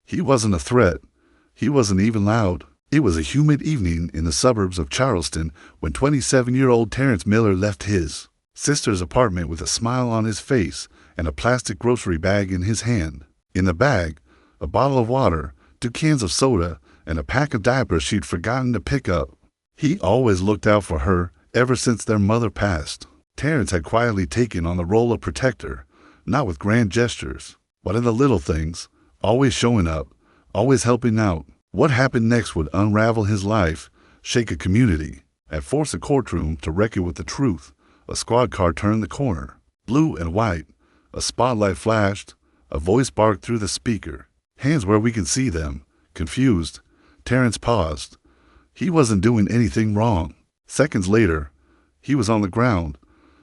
He wasn't a threat. He wasn't even loud. It was a humid evening in the suburbs of Charleston when 27-year-old Terrence Miller left his sister's apartment with a smile on his face and a plastic grocery bag in his hand. In the bag, a bottle of water, 2 cans of soda, and a pack of diapers she'd forgotten to pick up. He always looked out for her ever since their mother passed. Terrence had quietly taken on the role of protector, not with grand gestures, but in the little things, always showing up, always helping out. What happened next would unravel his life, shake a community, and force a courtroom to reckon with the truth. A squad car turned the corner, blue and white. A spotlight flashed, a voice barked through the speaker. Hands where we can see them. Confused, Terrence paused. He wasn't doing anything wrong. Seconds later, he was on the ground.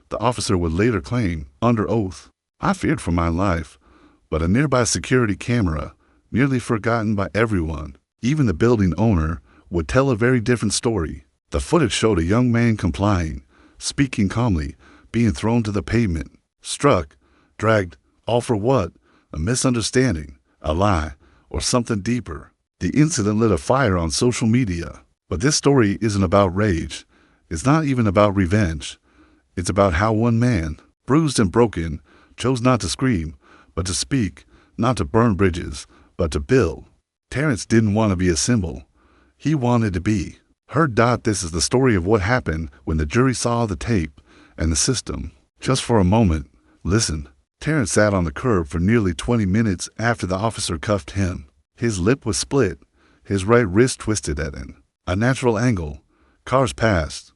The officer would later claim, under oath, "I feared for my life," but a nearby security camera, nearly forgotten by everyone, even the building owner, would tell a very different story. The footage showed a young man complying, speaking calmly, being thrown to the pavement, struck, dragged, all for what? A misunderstanding, a lie, or something deeper. The incident lit a fire on social media. But this story isn't about rage. It's not even about revenge. It's about how one man, bruised and broken, chose not to scream, but to speak, not to burn bridges, but to build. Terrence didn't want to be a symbol. He wanted to be. This is the story of what happened when the jury saw the tape and the system. Just for a moment, listen. Terrence sat on the curb for nearly 20 minutes after the officer cuffed him. His lip was split, his right wrist twisted at an unnatural angle. Cars passed.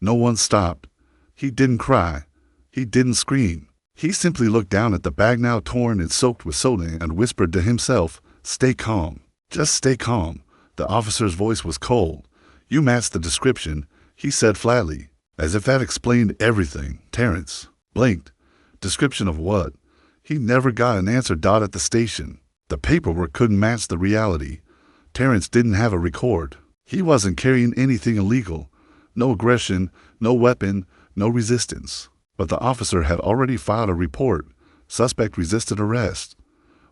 No one stopped. He didn't cry. He didn't scream. He simply looked down at the bag now torn and soaked with soda and whispered to himself, "Stay calm. Just stay calm." The officer's voice was cold. "You matched the description," he said flatly, as if that explained everything. Terrence blinked. Description of what? He never got an answer. At the station, the paperwork couldn't match the reality. Terrence didn't have a record. He wasn't carrying anything illegal. No aggression, no weapon, no resistance. But the officer had already filed a report. Suspect resisted arrest.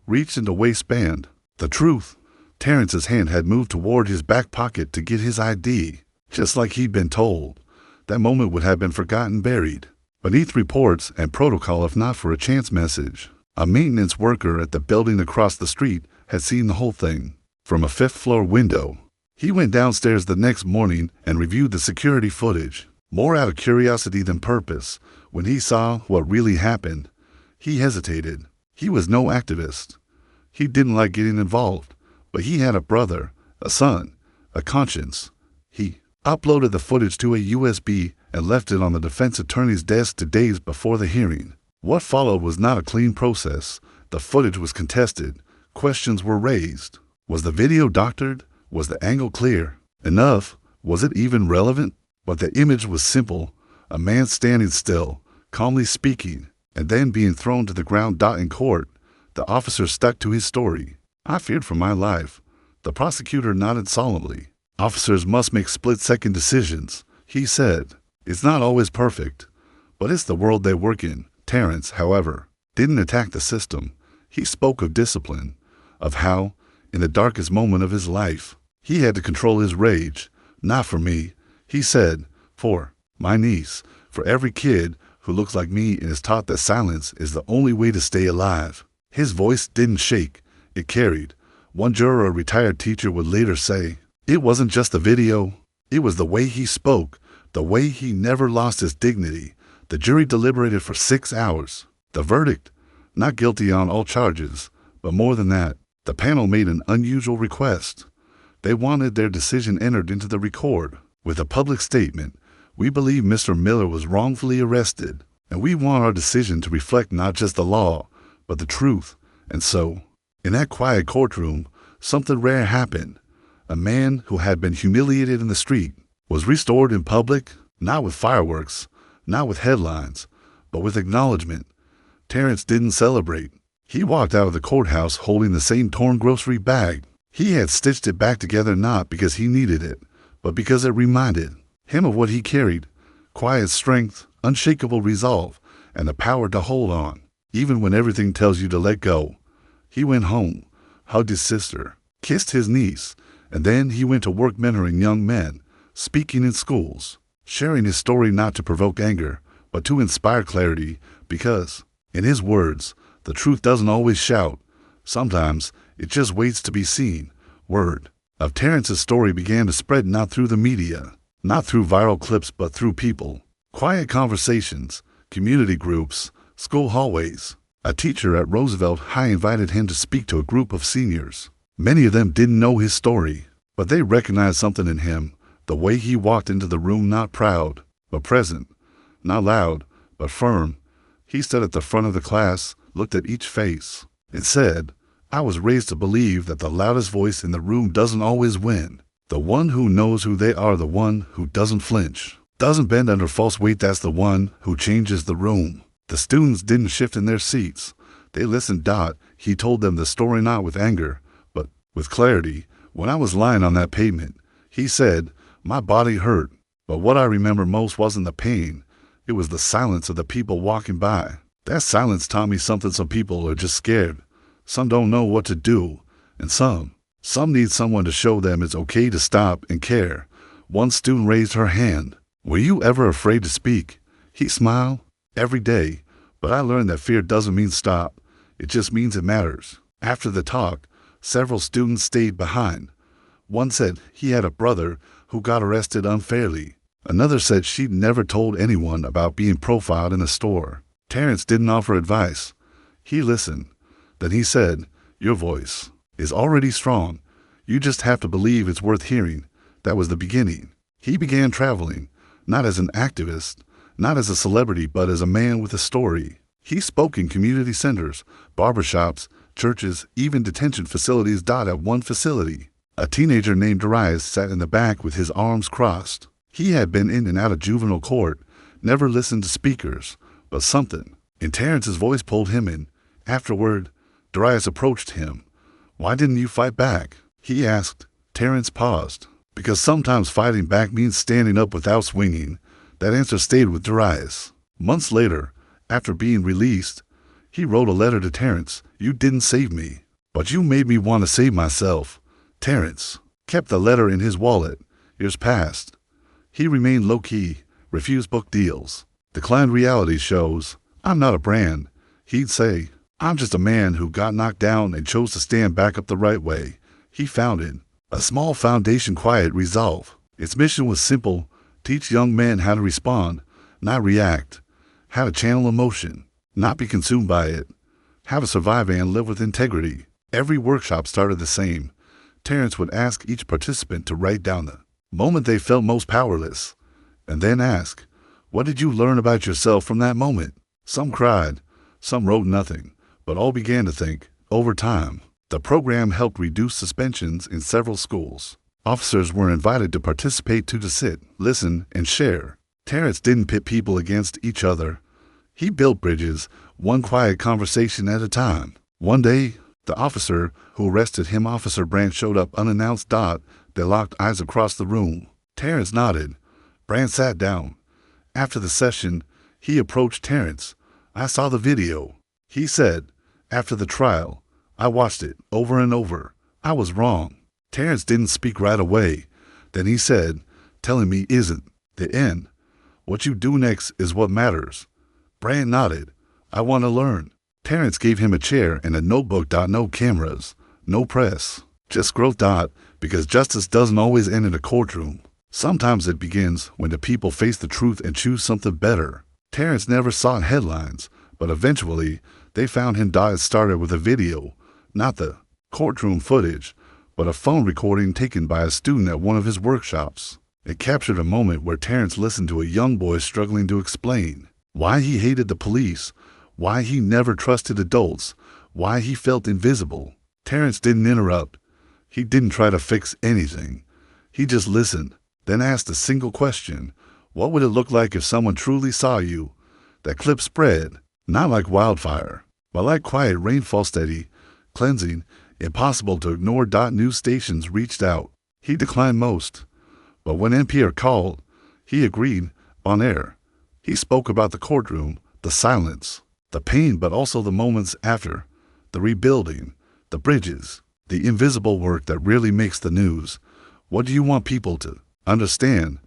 Reached into waistband. The truth. Terrence's hand had moved toward his back pocket to get his ID, just like he'd been told. That moment would have been forgotten, buried beneath reports and protocol if not for a chance message. A maintenance worker at the building across the street had seen the whole thing from a 5th-floor window. He went downstairs the next morning and reviewed the security footage, more out of curiosity than purpose. When he saw what really happened, he hesitated. He was no activist. He didn't like getting involved, but he had a brother, a son, a conscience. He uploaded the footage to a USB and left it on the defense attorney's desk 2 days before the hearing. What followed was not a clean process. The footage was contested. Questions were raised. Was the video doctored? Was the angle clear enough? Was it even relevant? But the image was simple. A man standing still, calmly speaking, and then being thrown to the ground. In court, the officer stuck to his story. "I feared for my life." The prosecutor nodded solemnly. "Officers must make split-second decisions," he said. "It's not always perfect, but it's the world they work in." Terrence, however, didn't attack the system. He spoke of discipline, of how, in the darkest moment of his life, he had to control his rage. "Not for me," he said, "for my niece, for every kid who looks like me and is taught that silence is the only way to stay alive." His voice didn't shake, it carried. One juror, a retired teacher, would later say, "It wasn't just the video, it was the way he spoke, the way he never lost his dignity." The jury deliberated for 6 hours. The verdict, not guilty on all charges, but more than that, the panel made an unusual request. They wanted their decision entered into the record with a public statement. "We believe Mr. Miller was wrongfully arrested, and we want our decision to reflect not just the law, but the truth." And so, in that quiet courtroom, something rare happened. A man who had been humiliated in the street was restored in public, not with fireworks, not with headlines, but with acknowledgement. Terrence didn't celebrate. He walked out of the courthouse holding the same torn grocery bag. He had stitched it back together not because he needed it, but because it reminded him of what he carried: quiet strength, unshakable resolve, and the power to hold on, even when everything tells you to let go. He went home, hugged his sister, kissed his niece, and then he went to work mentoring young men, speaking in schools, sharing his story not to provoke anger, but to inspire clarity, because, in his words, the truth doesn't always shout. Sometimes it just waits to be seen. Word of Terrence's story began to spread not through the media, not through viral clips, but through people. Quiet conversations, community groups, school hallways. A teacher at Roosevelt High invited him to speak to a group of seniors. Many of them didn't know his story, but they recognized something in him, the way he walked into the room, not proud, but present, not loud, but firm. He stood at the front of the class, looked at each face, and said, "I was raised to believe that the loudest voice in the room doesn't always win. The one who knows who they are, the one who doesn't flinch, doesn't bend under false weight, that's the one who changes the room." The students didn't shift in their seats. They listened. He told them the story not with anger, but with clarity. "When I was lying on that pavement," he said, "my body hurt, but what I remember most wasn't the pain. It was the silence of the people walking by. That silence taught me something. Some people are just scared. Some don't know what to do, and some need someone to show them it's okay to stop and care." One student raised her hand. "Were you ever afraid to speak?" He smiled. "Every day, but I learned that fear doesn't mean stop. It just means it matters." After the talk, several students stayed behind. One said he had a brother who got arrested unfairly. Another said she'd never told anyone about being profiled in a store. Terrence didn't offer advice. He listened. Then he said, "Your voice is already strong. You just have to believe it's worth hearing." That was the beginning. He began traveling, not as an activist, not as a celebrity, but as a man with a story. He spoke in community centers, barbershops, churches, even detention facilities. At one facility, a teenager named Darius sat in the back with his arms crossed. He had been in and out of juvenile court, never listened to speakers, but something in Terrence's voice pulled him in. Afterward, Darius approached him. "Why didn't you fight back?" he asked. Terrence paused. "Because sometimes fighting back means standing up without swinging." That answer stayed with Darius. Months later, after being released, he wrote a letter to Terrence. "You didn't save me, but you made me want to save myself." Terrence kept the letter in his wallet. Years passed. He remained low-key, refused book deals, declined reality shows. "I'm not a brand," he'd say. "I'm just a man who got knocked down and chose to stand back up the right way." He founded a small foundation, Quiet Resolve. Its mission was simple: teach young men how to respond, not react, how to channel emotion, not be consumed by it, how to survive and live with integrity. Every workshop started the same. Terrence would ask each participant to write down the moment they felt most powerless, and then ask, "What did you learn about yourself from that moment?" Some cried, some wrote nothing, but all began to think. Over time, the program helped reduce suspensions in several schools. Officers were invited to participate, to sit, listen, and share. Terrence didn't pit people against each other. He built bridges, one quiet conversation at a time. One day, the officer who arrested him, Officer Brandt, showed up unannounced. They locked eyes across the room. Terrence nodded. Brandt sat down. After the session, he approached Terrence. "I saw the video," he said. "After the trial, I watched it over and over. I was wrong." Terrence didn't speak right away. Then he said, "Telling me isn't the end. What you do next is what matters." Brandt nodded. "I want to learn." Terrence gave him a chair and a notebook. No cameras, no press, just growth. Because justice doesn't always end in a courtroom. Sometimes it begins when the people face the truth and choose something better. Terrence never sought headlines, but eventually they found him. It started with a video, not the courtroom footage, but a phone recording taken by a student at one of his workshops. It captured a moment where Terrence listened to a young boy struggling to explain why he hated the police, why he never trusted adults, why he felt invisible. Terrence didn't interrupt. He didn't try to fix anything. He just listened, then asked a single question: what would it look like if someone truly saw you? That clip spread, not like wildfire, but like quiet rainfall, steady, cleansing, impossible to ignore. News stations reached out. He declined most, but when NPR called, he agreed on air. He spoke about the courtroom, the silence, the pain, but also the moments after, the rebuilding, the bridges. The invisible work that rarely makes the news. What do you want people to understand?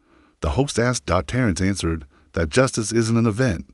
The host asked. Terrence answered that justice isn't an event.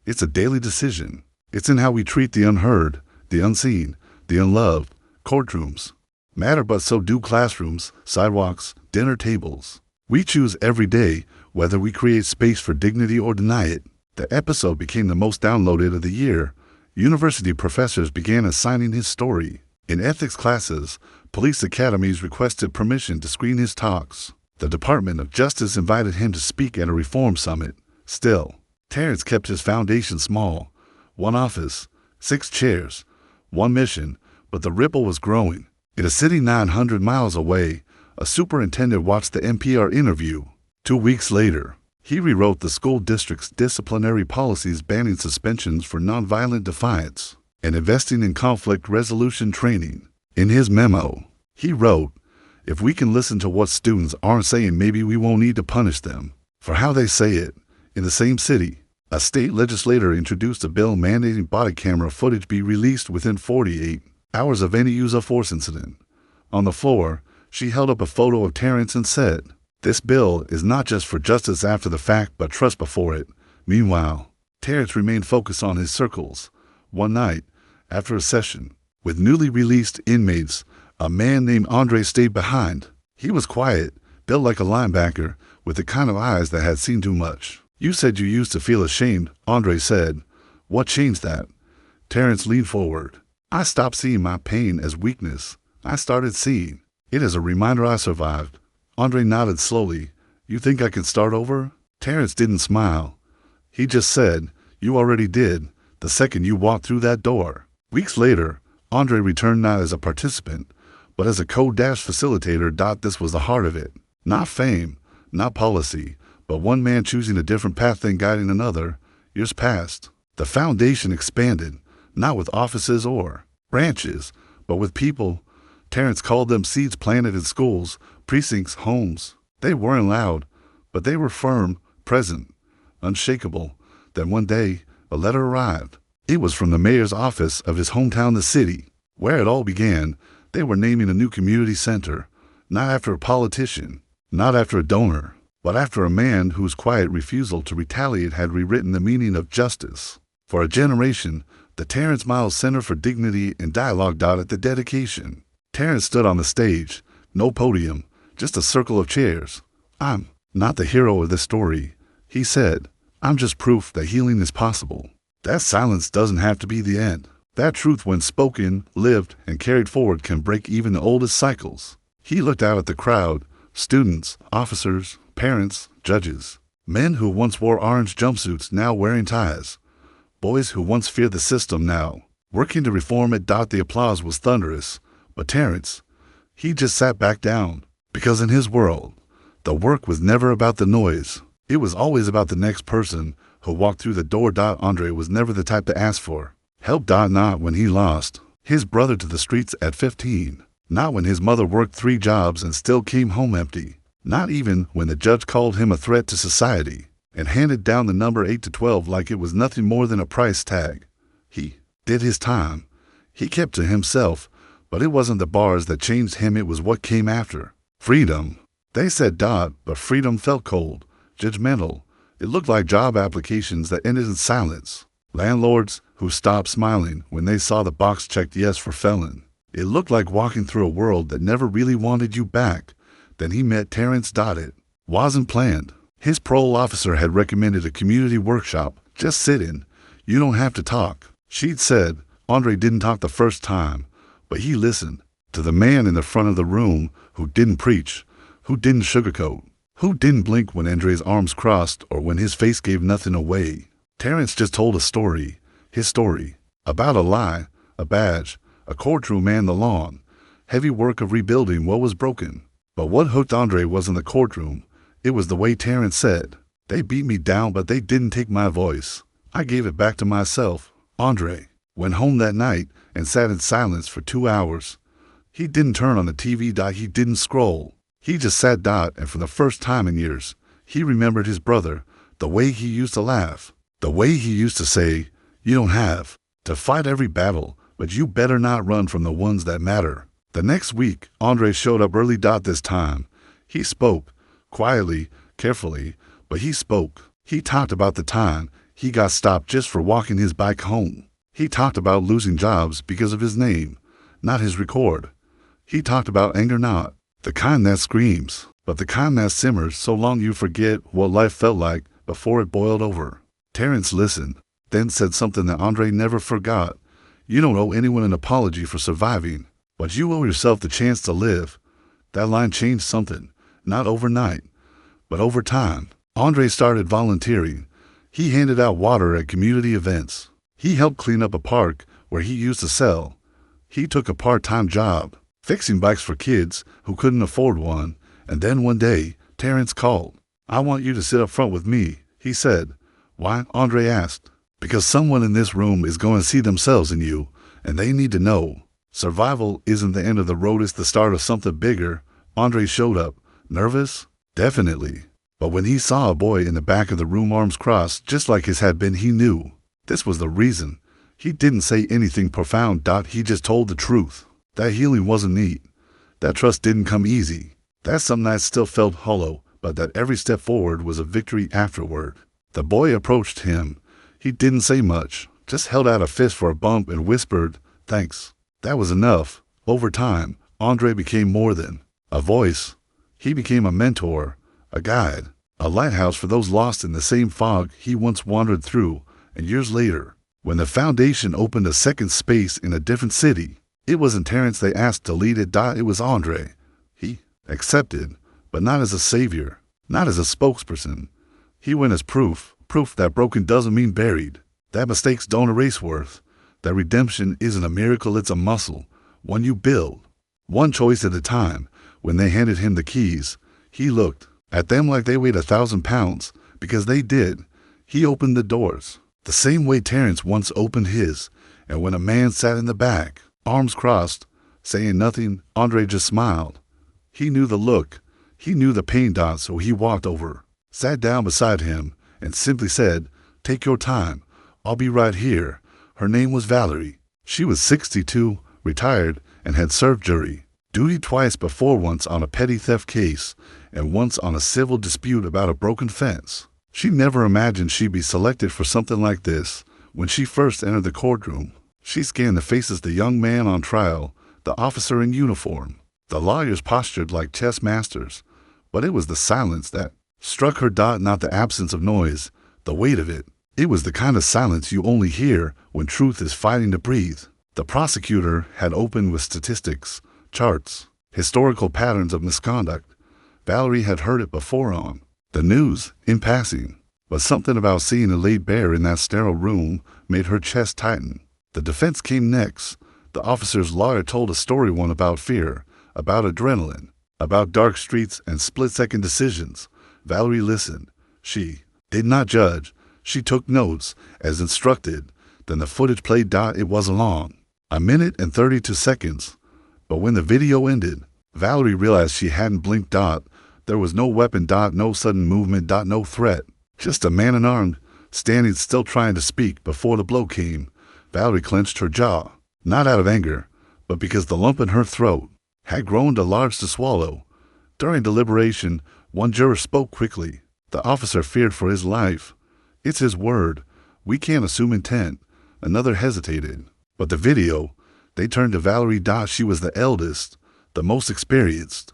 It's a daily decision. It's in how we treat the unheard, the unseen, the unloved. Courtrooms matter, but so do classrooms, sidewalks, dinner tables. We choose every day whether we create space for dignity or deny it. The episode became the most downloaded of the year. University professors began assigning his story. In ethics classes, police academies requested permission to screen his talks. The Department of Justice invited him to speak at a reform summit. Still, Terrence kept his foundation small. One office, 6 chairs, one mission, but the ripple was growing. In a city 900 miles away, a superintendent watched the NPR interview. 2 weeks later, he rewrote the school district's disciplinary policies, banning suspensions for nonviolent defiance and investing in conflict resolution training. In his memo, he wrote, "If we can listen to what students aren't saying, maybe we won't need to punish them for how they say it." In the same city, a state legislator introduced a bill mandating body camera footage be released within 48 hours of any use of force incident. On the floor, she held up a photo of Terrence and said, "This bill is not just for justice after the fact, but trust before it." Meanwhile, Terrence remained focused on his circles. One night, after a session with newly released inmates, a man named Andre stayed behind. He was quiet, built like a linebacker, with the kind of eyes that had seen too much. "You said you used to feel ashamed," Andre said. "What changed that?" Terrence leaned forward. "I stopped seeing my pain as weakness. I started seeing it as a reminder I survived." Andre nodded slowly. "You think I can start over?" Terrence didn't smile. He just said, "You already did, the second you walked through that door." Weeks later, Andre returned not as a participant, but as a co-facilitator. This was the heart of it. Not fame, not policy, but one man choosing a different path than guiding another. Years passed. The foundation expanded, not with offices or branches, but with people. Terrence called them seeds planted in schools, precincts, homes. They weren't loud, but they were firm, present, unshakable. Then one day, a letter arrived. It was from the mayor's office of his hometown, the city. Where it all began, they were naming a new community center, not after a politician, not after a donor, but after a man whose quiet refusal to retaliate had rewritten the meaning of justice. For a generation, the Terrence Miles Center for Dignity and Dialogue. At the dedication, Terrence stood on the stage, no podium, just a circle of chairs. "I'm not the hero of this story," he said. "I'm just proof that healing is possible. That silence doesn't have to be the end. That truth, when spoken, lived, and carried forward, can break even the oldest cycles." He looked out at the crowd, students, officers, parents, judges, men who once wore orange jumpsuits now wearing ties, boys who once feared the system now working to reform it. The applause was thunderous, but Terrence, he just sat back down, because in his world, the work was never about the noise. It was always about the next person who walked through the door. Andre was never the type to ask for help. Not when he lost his brother to the streets at 15. Not when his mother worked 3 jobs and still came home empty. Not even when the judge called him a threat to society and handed down the number 8 to 12 like it was nothing more than a price tag. He did his time. He kept to himself, but it wasn't the bars that changed him, it was what came after. Freedom. They said but freedom felt cold, judgmental. It looked like job applications that ended in silence. Landlords who stopped smiling when they saw the box checked yes for felon. It looked like walking through a world that never really wanted you back. Then he met Terrence. It wasn't planned. His parole officer had recommended a community workshop. "Just sit in. You don't have to talk," she'd said. Andre didn't talk the first time, but he listened to the man in the front of the room who didn't preach, who didn't sugarcoat, who didn't blink when Andre's arms crossed or when his face gave nothing away. Terrence just told a story, his story, about a lie, a badge, a courtroom, and the long, heavy work of rebuilding what was broken. But what hooked Andre wasn't the courtroom. It was the way Terrence said, "They beat me down, but they didn't take my voice. I gave it back to myself." Andre went home that night and sat in silence for 2 hours. He didn't turn on the TV. He didn't scroll. He just sat. And for the first time in years, he remembered his brother, the way he used to laugh, the way he used to say, "You don't have to fight every battle, but you better not run from the ones that matter." The next week, Andre showed up early. This time, he spoke, quietly, carefully, but he spoke. He talked about the time he got stopped just for walking his bike home. He talked about losing jobs because of his name, not his record. He talked about anger, not the kind that screams, but the kind that simmers so long you forget what life felt like before it boiled over. Terrence listened, then said something that Andre never forgot. You don't owe anyone an apology for surviving, but you owe yourself the chance to live. That line changed something, not overnight, but over time. Andre started volunteering. He handed out water at community events. He helped clean up a park where he used to sell. He took a part-time job, fixing bikes for kids who couldn't afford one. And then one day, Terrence called. I want you to sit up front with me, he said. Why? Andre asked. Because someone in this room is going to see themselves in you, and they need to know. Survival isn't the end of the road, it's the start of something bigger. Andre showed up. Nervous? Definitely. But when he saw a boy in the back of the room, arms crossed, just like his had been, he knew. This was the reason. He didn't say anything profound. He just told the truth. That healing wasn't neat. That trust didn't come easy. That some nights still felt hollow, but that every step forward was a victory afterward. The boy approached him. He didn't say much, just held out a fist for a bump and whispered, thanks. That was enough. Over time, Andre became more than a voice. He became a mentor, a guide, a lighthouse for those lost in the same fog he once wandered through. And years later, when the foundation opened a second space in a different city, it wasn't Terrence they asked to lead it. It was Andre. He accepted, but not as a savior, not as a spokesperson. He went as proof that broken doesn't mean buried, that mistakes don't erase worth, that redemption isn't a miracle, it's a muscle, one you build, one choice at a time. When they handed him the keys, he looked at them like they weighed 1,000 pounds, because they did. He opened the doors, the same way Terrence once opened his, and when a man sat in the back, arms crossed, saying nothing, Andre just smiled. He knew the look, he knew the pain. So he walked over, sat down beside him, and simply said, take your time, I'll be right here. Her name was Valerie. She was 62, retired, and had served jury duty twice before, once on a petty theft case, and once on a civil dispute about a broken fence. She never imagined she'd be selected for something like this. When she first entered the courtroom, she scanned the faces, the young man on trial, the officer in uniform. The lawyers postured like chess masters, but it was the silence that struck her. Not the absence of noise, the weight of it. It was the kind of silence you only hear when truth is fighting to breathe. The prosecutor had opened with statistics, charts, historical patterns of misconduct. Valerie had heard it before on the news, in passing, but something about seeing it laid bare in that sterile room made her chest tighten. The defense came next. The officer's lawyer told a story, one about fear, about adrenaline, about dark streets and split-second decisions. Valerie listened. She did not judge. She took notes, as instructed. Then the footage played. It wasn't long, 1:32 seconds. But when the video ended, Valerie realized she hadn't blinked. There was no weapon. No sudden movement. No threat. Just a man unarmed, standing still, trying to speak. Before the blow came, Valerie clenched her jaw, not out of anger, but because the lump in her throat had grown too large to swallow. During deliberation, one juror spoke quickly. The officer feared for his life. It's his word. We can't assume intent. Another hesitated. But the video, they turned to Valerie. She was the eldest, the most experienced.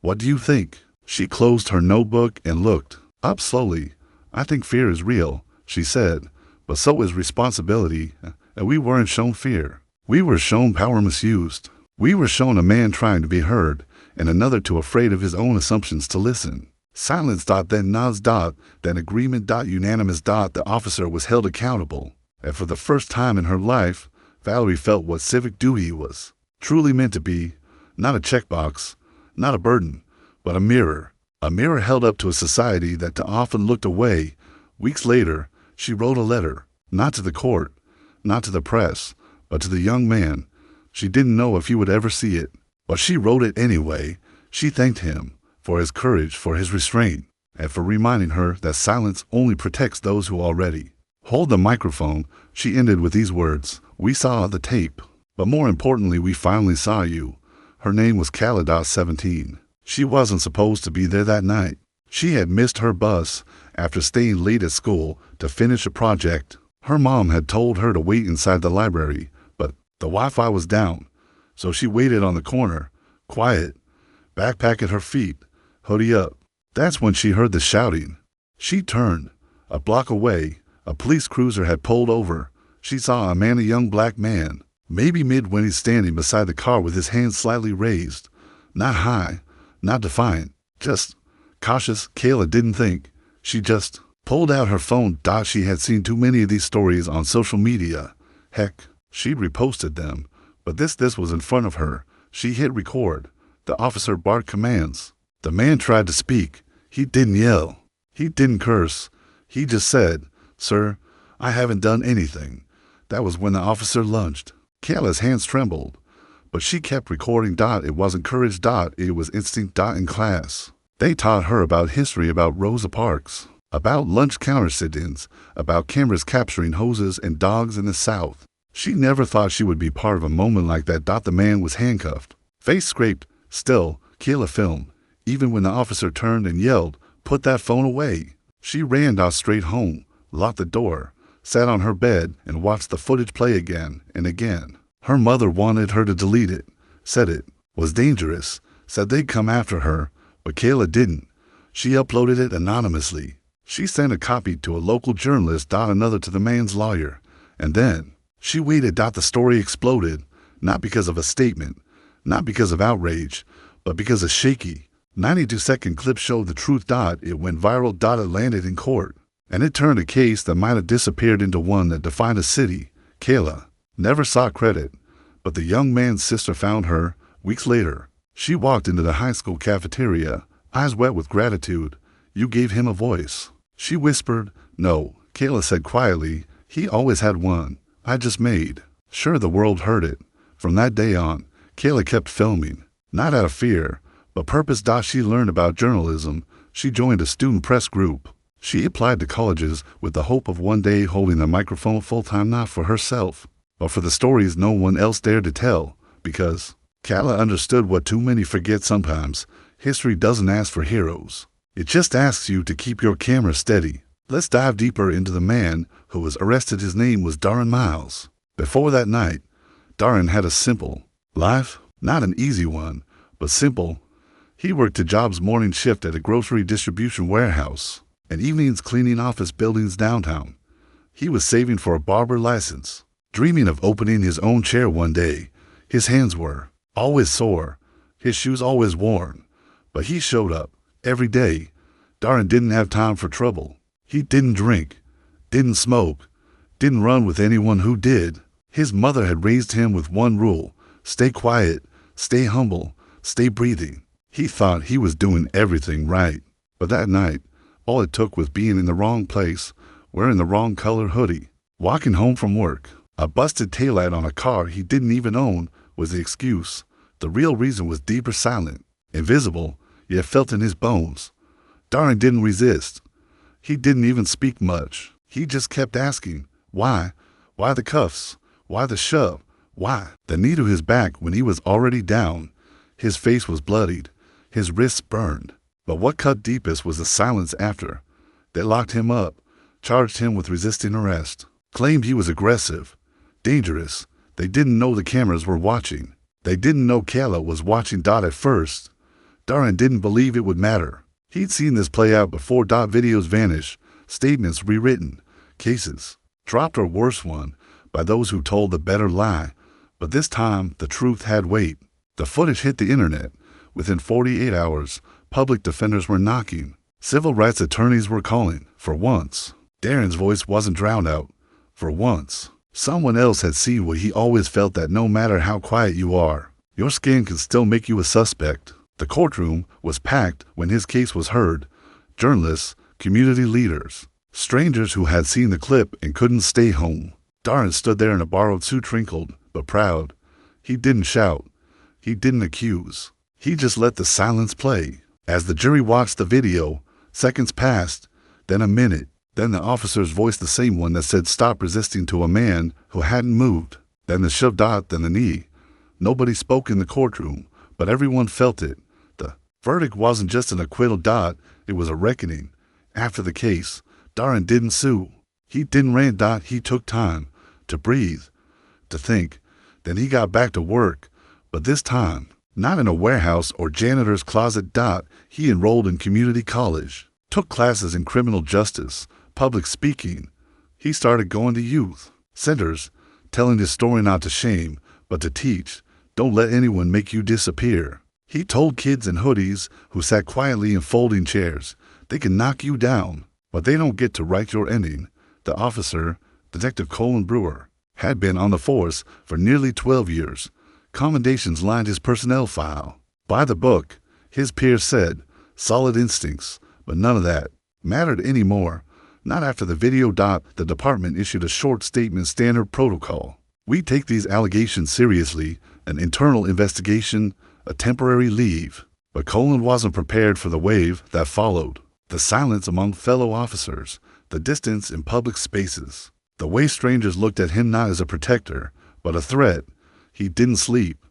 What do you think? She closed her notebook and looked up slowly. I think fear is real, she said, but so is responsibility. And we weren't shown fear. We were shown power misused. We were shown a man trying to be heard, and another too afraid of his own assumptions to listen. Silence. Then nods. Then agreement. Unanimous. The officer was held accountable. And for the first time in her life, Valerie felt what civic duty was truly meant to be. Not a checkbox, not a burden, but a mirror. A mirror held up to a society that too often looked away. Weeks later, she wrote a letter, not to the court, not to the press, but to the young man. She didn't know if he would ever see it, but she wrote it anyway. She thanked him for his courage, for his restraint, and for reminding her that silence only protects those who already hold the microphone. She ended with these words, we saw the tape, but more importantly, we finally saw you. Her name was Kayla 17. She wasn't supposed to be there that night. She had missed her bus after staying late at school to finish a project. Her mom had told her to wait inside the library, but the Wi-Fi was down, so she waited on the corner, quiet, backpack at her feet, hoodie up. That's when she heard the shouting. She turned. A block away, a police cruiser had pulled over. She saw a young black man, maybe mid when he's standing beside the car with his hands slightly raised. Not high, not defiant, just cautious. Kayla didn't think. She just pulled out her phone. She had seen too many of these stories on social media. Heck, she'd reposted them. But this was in front of her. She hit record. The officer barked commands. The man tried to speak. He didn't yell. He didn't curse. He just said, "Sir, I haven't done anything." That was when the officer lunged. Kayla's hands trembled, but she kept recording. It wasn't courage. It was instinct. In class, they taught her about history, about Rosa Parks, about lunch counter sit-ins, about cameras capturing hoses and dogs in the South. She never thought she would be part of a moment like that. The man was handcuffed, face scraped. Still, Kayla filmed. Even when the officer turned and yelled, "Put that phone away." She ran straight home, locked the door, sat on her bed, and watched the footage play again and again. Her mother wanted her to delete it, said it was dangerous, said they'd come after her, but Kayla didn't. She uploaded it anonymously. She sent a copy to a local journalist, another to the man's lawyer, and then she waited. The story exploded, not because of a statement, not because of outrage, but because a shaky 92-second clip showed the truth. It went viral. It landed in court, and it turned a case that might have disappeared into one that defined a city. Kayla never saw credit, but the young man's sister found her weeks later. She walked into the high school cafeteria, eyes wet with gratitude. "You gave him a voice." She whispered. "No," Kayla said quietly. "He always had one. I just made sure the world heard it." From that day on, Kayla kept filming, not out of fear, but purpose. She learned about journalism. She joined a student press group. She applied to colleges with the hope of one day holding the microphone full-time, not for herself, but for the stories no one else dared to tell, because Kayla understood what too many forget sometimes. History doesn't ask for heroes. It just asks you to keep your camera steady. Let's dive deeper into the man who was arrested. His name was Darren Miles. Before that night, Darren had a simple life, not an easy one, but simple. He worked a job's morning shift at a grocery distribution warehouse and evenings cleaning office buildings downtown. He was saving for a barber license, dreaming of opening his own chair one day. His hands were always sore, his shoes always worn, but he showed up every day. Darren didn't have time for trouble. He didn't drink, didn't smoke, didn't run with anyone who did. His mother had raised him with one rule: stay quiet, stay humble, stay breathing. He thought he was doing everything right, but that night, all it took was being in the wrong place, wearing the wrong color hoodie, walking home from work. A busted taillight on a car he didn't even own was the excuse. The real reason was deeper, silent, invisible, yet felt in his bones. Darren didn't resist. He didn't even speak much. He just kept asking, why? Why the cuffs? Why the shove? Why? The knee to his back when he was already down. His face was bloodied, his wrists burned. But what cut deepest was the silence after. They locked him up, charged him with resisting arrest, claimed he was aggressive, dangerous. They didn't know the cameras were watching. They didn't know Kayla was watching. At first, Darren didn't believe it would matter. He'd seen this play out before. Videos vanish, statements rewritten, cases dropped, or worse one, by those who told the better lie. But this time, the truth had weight. The footage hit the internet. Within 48 hours, public defenders were knocking. Civil rights attorneys were calling. For once, Darren's voice wasn't drowned out. For once, someone else had seen what he always felt, that no matter how quiet you are, your skin can still make you a suspect. The courtroom was packed when his case was heard. Journalists, community leaders, strangers who had seen the clip and couldn't stay home. Darren stood there in a borrowed suit, wrinkled but proud. He didn't shout. He didn't accuse. He just let the silence play. As the jury watched the video, seconds passed, then a minute, then the officer's voice, the same one that said stop resisting, to a man who hadn't moved, then the shove. Then the knee. Nobody spoke in the courtroom, but everyone felt it. The verdict wasn't just an acquittal. It was a reckoning. After the case, Darren didn't sue. He didn't rant. He took time to breathe, to think. Then he got back to work, but this time, not in a warehouse or janitor's closet. He enrolled in community college, took classes in criminal justice, public speaking. He started going to youth centers, telling his story not to shame, but to teach. Don't let anyone make you disappear. He told kids in hoodies who sat quietly in folding chairs, they can knock you down, but they don't get to write your ending. The officer, Detective Colin Brewer, had been on the force for nearly 12 years. Commendations lined his personnel file. By the book, his peers said, solid instincts, but none of that mattered anymore. Not after the video. The department issued a short statement. Standard protocol. We take these allegations seriously. An internal investigation, a temporary leave. But Colin wasn't prepared for the wave that followed. The silence among fellow officers, the distance in public spaces, the way strangers looked at him not as a protector, but a threat. He didn't sleep.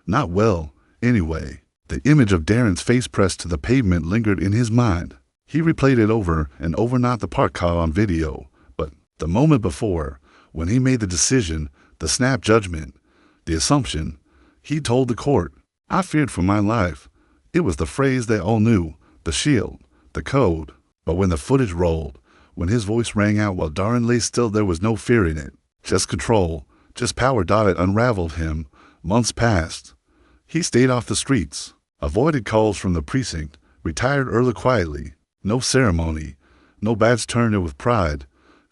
Not well, anyway. The image of Darren's face pressed to the pavement lingered in his mind. He replayed it over and over, not the part caught on video, but the moment before, when he made the decision, the snap judgment, the assumption. He told the court, I feared for my life. It was the phrase they all knew, the shield, the code. But when the footage rolled, when his voice rang out while Darren lay still, there was no fear in it, just control, just power. It unraveled him. Months passed. He stayed off the streets, avoided calls from the precinct, retired early quietly. No ceremony, no badge turned with pride,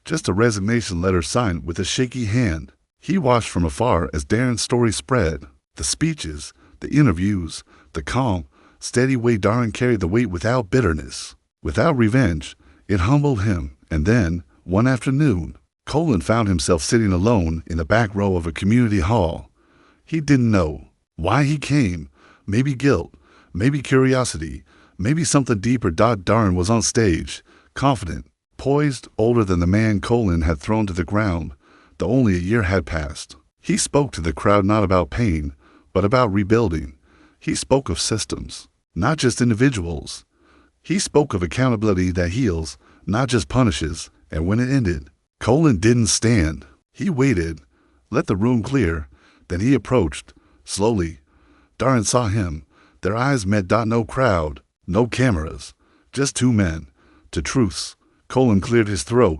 just a resignation letter signed with a shaky hand. He watched from afar as Darren's story spread. The speeches, the interviews, the calm, steady way Darren carried the weight without bitterness, without revenge. It humbled him. And then, one afternoon, Colin found himself sitting alone in the back row of a community hall. He didn't know why he came. Maybe guilt, maybe curiosity, maybe something deeper. Darren was on stage, confident, poised, older than the man Colin had thrown to the ground. Though only a year had passed. He spoke to the crowd not about pain, but about rebuilding. He spoke of systems, not just individuals. He spoke of accountability that heals, not just punishes. And when it ended, Colin didn't stand. He waited, let the room clear. Then he approached, slowly. Darren saw him. Their eyes met. No crowd, no cameras, just two men. To truths. Colin cleared his throat.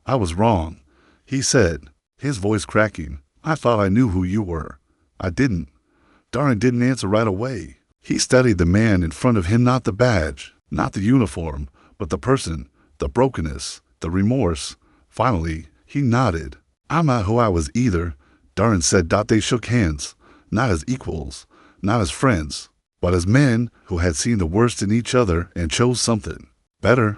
I was wrong, he said, his voice cracking. I thought I knew who you were. I didn't. Darren didn't answer right away. He studied the man in front of him, not the badge, not the uniform, but the person, the brokenness, the remorse. Finally, he nodded. I'm not who I was either, Darren said. They shook hands, not as equals, not as friends, but as men who had seen the worst in each other and chose something better.